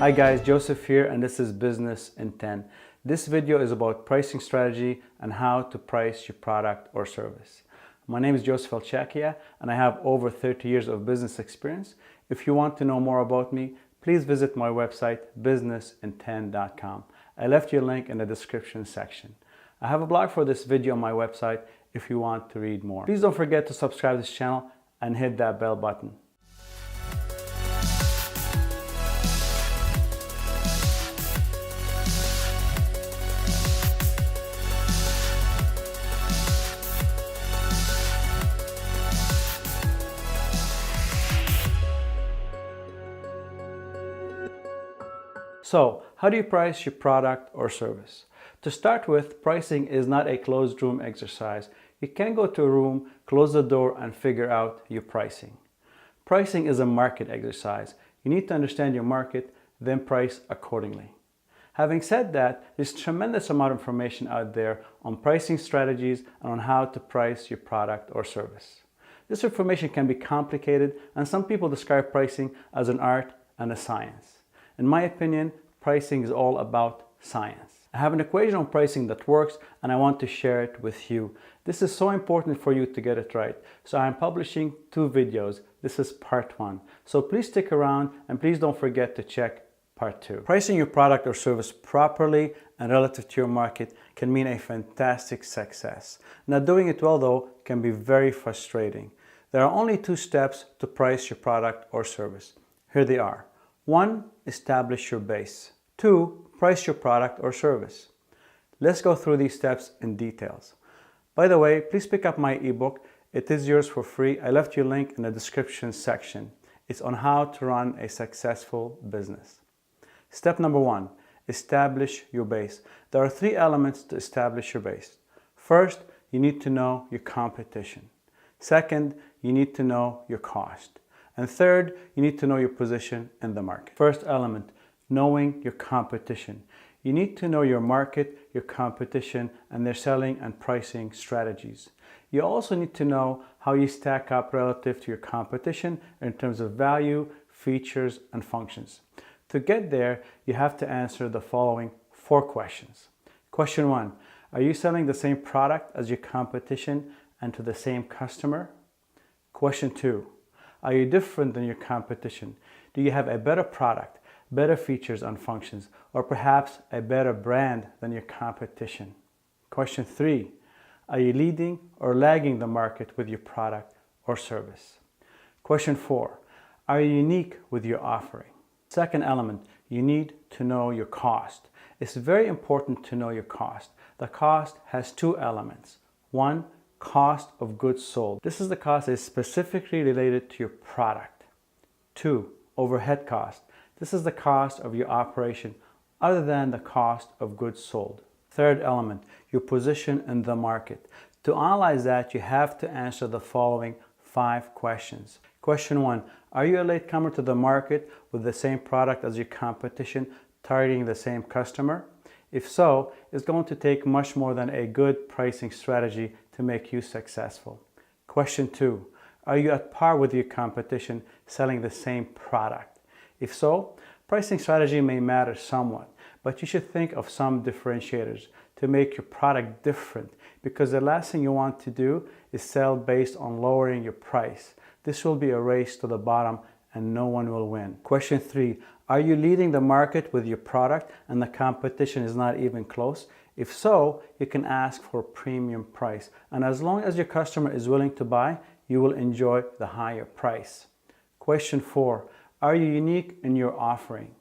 Hi guys, Joseph here, and this is Business in 10. This video is about pricing strategy and how to price your product or service. My name is Joseph and I have over 30 years of business experience. If you want to know more about me, please visit my website businessin10.com. I left you a link in the description section. I have a blog for this video on my website if you want to read more. Please don't forget to subscribe to this channel and hit that bell button. So, how do you price your product or service? To start with, pricing is not a closed room exercise. You can't go to a room, close the door, and figure out your pricing. Pricing is a market exercise. You need to understand your market, then price accordingly. Having said that, there's a tremendous amount of information out there on pricing strategies and on how to price your product or service. This information can be complicated, and some people describe pricing as an art and a science. In my opinion, pricing is all about science. I have an equation on pricing that works and I want to share it with you. This is so important for you to get it right. So I'm publishing 2 videos. This is part 1. So please stick around and please don't forget to check part 2. Pricing your product or service properly and relative to your market can mean a fantastic success. Now, doing it well though can be very frustrating. There are only 2 steps to price your product or service. Here they are. 1. Establish your base. 2. Price your product or service. Let's go through these steps in details. By the way, please pick up my ebook. It is yours for free. I left you a link in the description section. It's on how to run a successful business. Step number 1. Establish your base. There are 3 elements to establish your base. First, you need to know your competition. Second, you need to know your cost. And third, you need to know your position in the market. First element, knowing your competition. You need to know your market, your competition, and their selling and pricing strategies. You also need to know how you stack up relative to your competition in terms of value, features, and functions. To get there, you have to answer the following 4 questions. Question 1, are you selling the same product as your competition and to the same customer? Question 2, are you different than your competition? Do you have a better product, better features and functions, or perhaps a better brand than your competition? Question 3, are you leading or lagging the market with your product or service? Question 4, are you unique with your offering? Second element, you need to know your cost. It's very important to know your cost. The cost has 2 elements. 1, cost of goods sold. This is the cost that is specifically related to your product. 2, overhead cost. This is the cost of your operation other than the cost of goods sold. Third element, your position in the market. To analyze that, you have to answer the following 5 questions. Question 1, are you a latecomer to the market with the same product as your competition, targeting the same customer? If so, it's going to take much more than a good pricing strategy to make you successful. Question 2, are you at par with your competition selling the same product? If so, pricing strategy may matter somewhat, but you should think of some differentiators to make your product different, because the last thing you want to do is sell based on lowering your price. This will be a race to the bottom and no one will win. Question 3, are you leading the market with your product and the competition is not even close? If so, you can ask for a premium price. And as long as your customer is willing to buy, you will enjoy the higher price. Question 4, are you unique in your offering?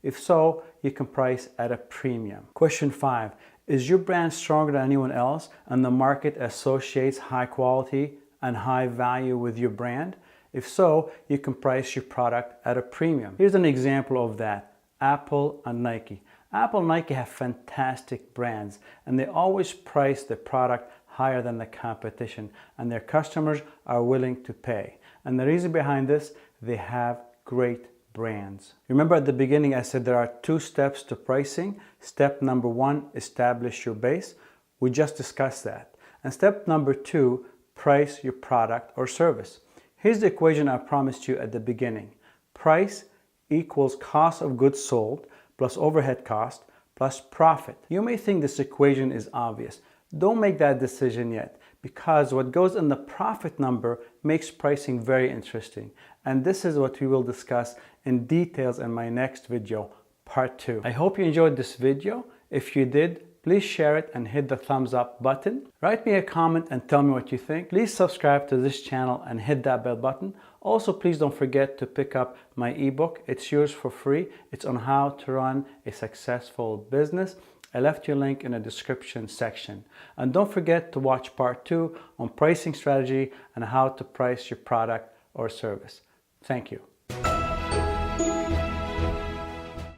If so, you can price at a premium. Question 5, is your brand stronger than anyone else and the market associates high quality and high value with your brand? If so, you can price your product at a premium. Here's an example of that. Apple and Nike. Apple and Nike have fantastic brands and they always price the product higher than the competition, and their customers are willing to pay. And the reason behind this, they have great brands. Remember at the beginning I said there are 2 steps to pricing. Step number 1, establish your base. We just discussed that. And step number 2, price your product or service. Here's the equation I promised you at the beginning. Price equals cost of goods sold plus overhead cost plus profit. You may think this equation is obvious. Don't make that decision yet, because what goes in the profit number makes pricing very interesting. And this is what we will discuss in details in my next video, part 2. I hope you enjoyed this video. If you did, please share it and hit the thumbs up button. Write me a comment and tell me what you think. Please subscribe to this channel and hit that bell button. Also, please don't forget to pick up my ebook. It's yours for free. It's on how to run a successful business. I left your link in the description section. And don't forget to watch part 2 on pricing strategy and how to price your product or service. Thank you.